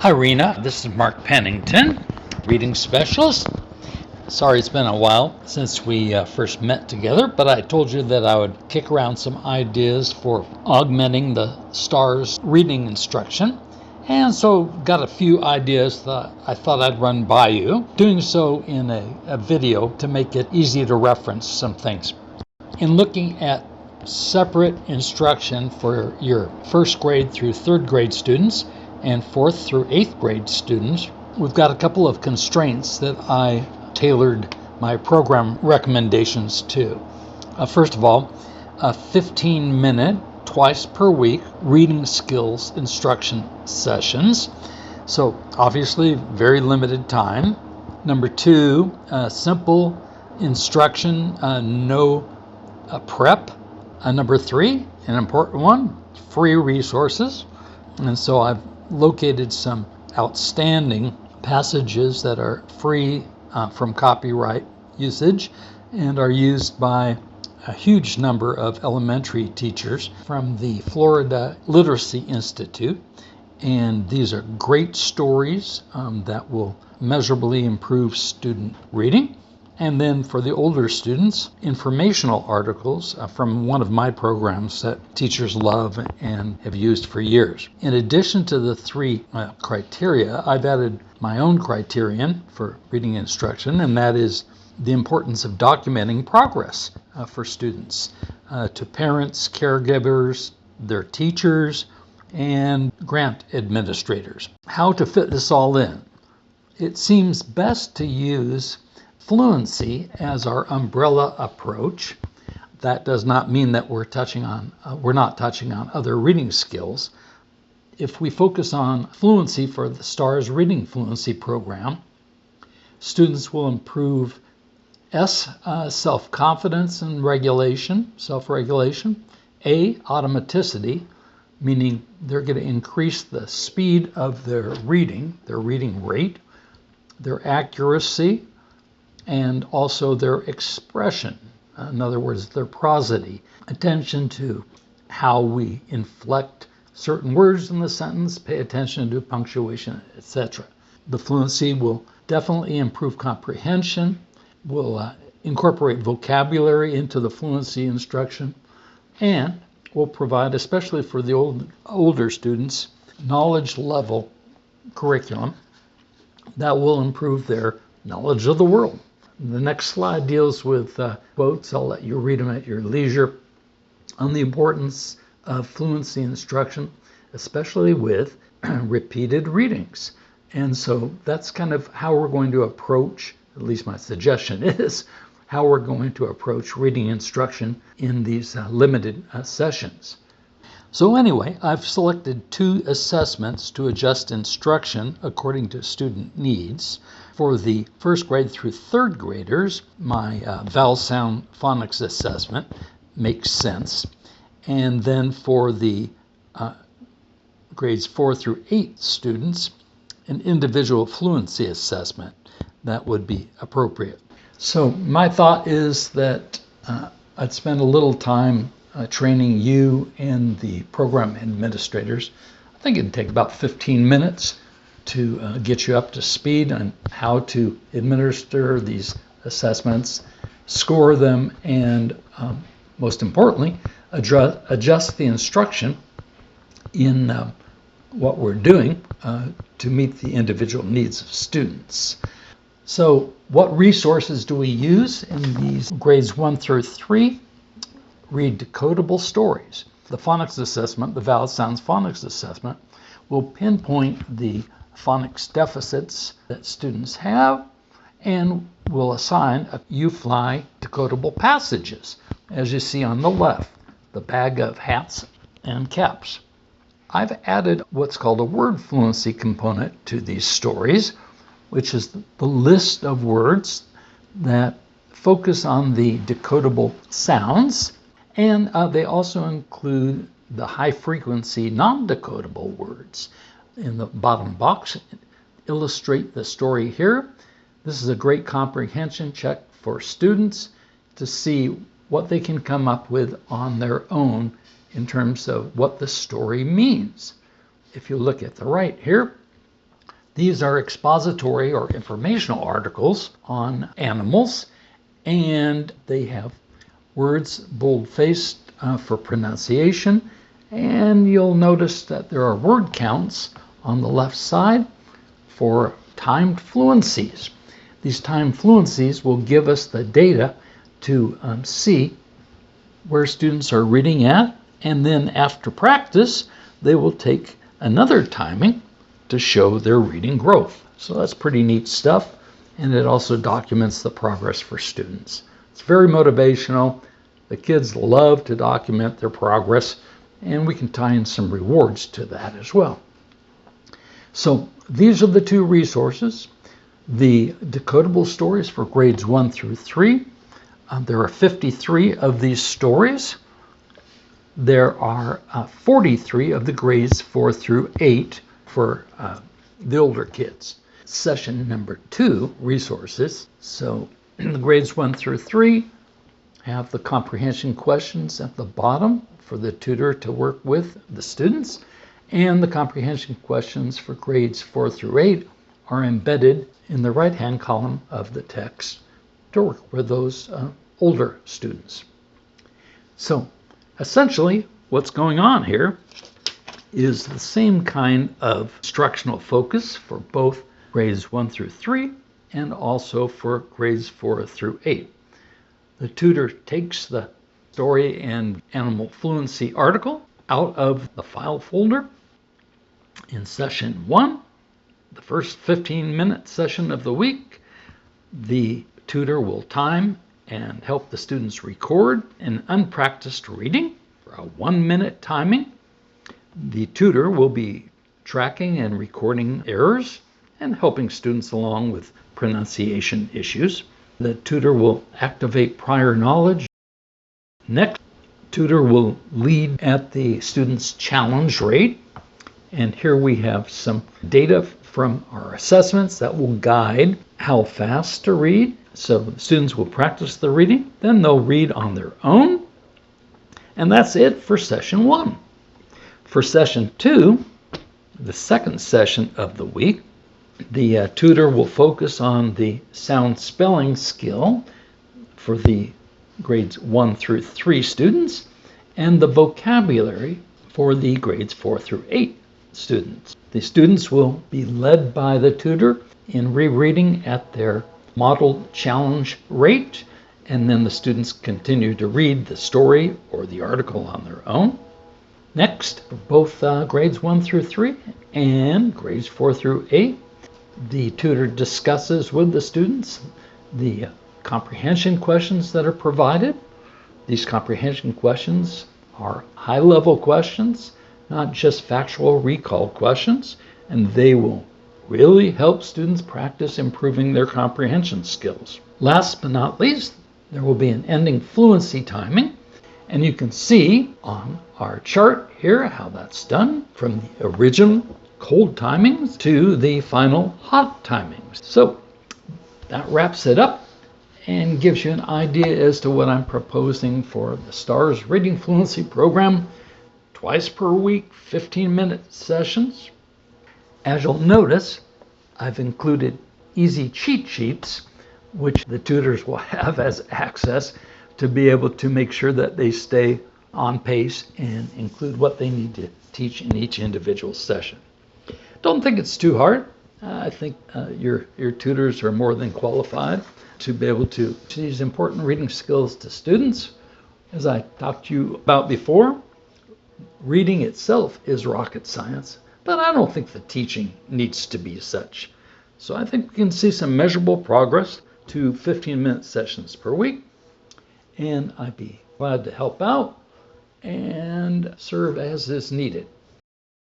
Hi, Rena. This is Mark Pennington, reading specialist. Sorry it's been a while since we first met together, but I told you that I would kick around some ideas for augmenting the STARS reading instruction. And so got a few ideas that I thought I'd run by you, doing so in a video to make it easy to reference some things. In looking at separate instruction for your first grade through third grade students and fourth through eighth grade students, we've got a couple of constraints that I tailored my program recommendations to. First of all, a 15-minute, twice per week reading skills instruction sessions. So obviously very limited time. Number two, simple instruction, no prep. Number three, an important one, free resources. And so I've located some outstanding passages that are free from copyright usage and are used by a huge number of elementary teachers from the Florida Literacy Institute. And these are great stories that will measurably improve student reading. And then for the older students, informational articles from one of my programs that teachers love and have used for years. In addition to the three criteria, I've added my own criterion for reading instruction, and that is the importance of documenting progress for students to parents, caregivers, their teachers, and grant administrators. How to fit this all in? It seems best to use fluency as our umbrella approach. That does not mean that we're not touching on other reading skills. If we focus on fluency for the STARS Reading Fluency Program, students will improve self-confidence and self-regulation. A, automaticity, meaning they're going to increase the speed of their reading rate, their accuracy, and also their expression. In other words, their prosody. Attention to how we inflect certain words in the sentence, pay attention to punctuation, etc. The fluency will definitely improve comprehension, will incorporate vocabulary into the fluency instruction, and will provide, especially for the older students, knowledge level curriculum that will improve their knowledge of the world. The next slide deals with quotes. I'll let you read them at your leisure on the importance of fluency instruction, especially with repeated readings. And so that's kind of how we're going to approach, at least my suggestion is, how we're going to approach reading instruction in these limited sessions. So anyway, I've selected two assessments to adjust instruction according to student needs. For the first grade through third graders, my vowel sound phonics assessment makes sense. And then for the grades 4 through 8 students, an individual fluency assessment that would be appropriate. So my thought is that I'd spend a little time training you and the program administrators. I think it'd take about 15 minutes to get you up to speed on how to administer these assessments, score them, and most importantly, adjust the instruction in what we're doing to meet the individual needs of students. So what resources do we use in these grades 1 through 3? Read decodable stories. The phonics assessment, the vowel sounds phonics assessment, will pinpoint the phonics deficits that students have and will assign UFly decodable passages, as you see on the left, the bag of hats and caps. I've added what's called a word fluency component to these stories, which is the list of words that focus on the decodable sounds, and they also include the high-frequency non-decodable words. In the bottom box, illustrate the story here. This is a great comprehension check for students to see what they can come up with on their own in terms of what the story means. If you look at the right here, These are expository or informational articles on animals, and they have words bold-faced for pronunciation, and you'll notice that there are word counts on the left side for timed fluencies. These timed fluencies will give us the data to see where students are reading at, and then after practice, they will take another timing to show their reading growth. So that's pretty neat stuff, and it also documents the progress for students. It's very motivational. The kids love to document their progress, and we can tie in some rewards to that as well. So these are the two resources. The decodable stories for grades 1 through 3. There are 53 of these stories. There are 43 of the grades 4 through 8 for the older kids. Session number 2, resources. So the grades 1 through 3 have the comprehension questions at the bottom for the tutor to work with the students, and the comprehension questions for grades 4 through 8 are embedded in the right-hand column of the text to work with those older students. So essentially what's going on here is the same kind of instructional focus for both grades 1 through 3 and also for grades 4 through 8. The tutor takes the story and animal fluency article out of the file folder. In session 1, the first 15-minute session of the week, the tutor will time and help the students record an unpracticed reading for a 1-minute timing. The tutor will be tracking and recording errors and helping students along with pronunciation issues. The tutor will activate prior knowledge. Next, tutor will lead at the student's challenge rate. And here we have some data from our assessments that will guide how fast to read. So the students will practice the reading, then they'll read on their own. And that's it for session 1. For session 2, the second session of the week, the tutor will focus on the sound spelling skill for the grades 1 through 3 students and the vocabulary for the grades 4 through 8 students. The students will be led by the tutor in rereading at their model challenge rate, and then the students continue to read the story or the article on their own. Next, for both grades 1 through 3 and grades 4 through 8, the tutor discusses with the students the comprehension questions that are provided. These comprehension questions are high-level questions, not just factual recall questions, and they will really help students practice improving their comprehension skills. Last but not least, there will be an ending fluency timing, and you can see on our chart here how that's done from the original cold timings to the final hot timings. So that wraps it up and gives you an idea as to what I'm proposing for the STARS Reading Fluency Program. Twice per week, 15-minute sessions. As you'll notice, I've included easy cheat sheets, which the tutors will have as access to be able to make sure that they stay on pace and include what they need to teach in each individual session. Don't think it's too hard. I think your tutors are more than qualified to be able to teach these important reading skills to students. As I talked to you about before, reading itself is rocket science, but I don't think the teaching needs to be such. So I think we can see some measurable progress to 15-minute sessions per week, and I'd be glad to help out and serve as is needed.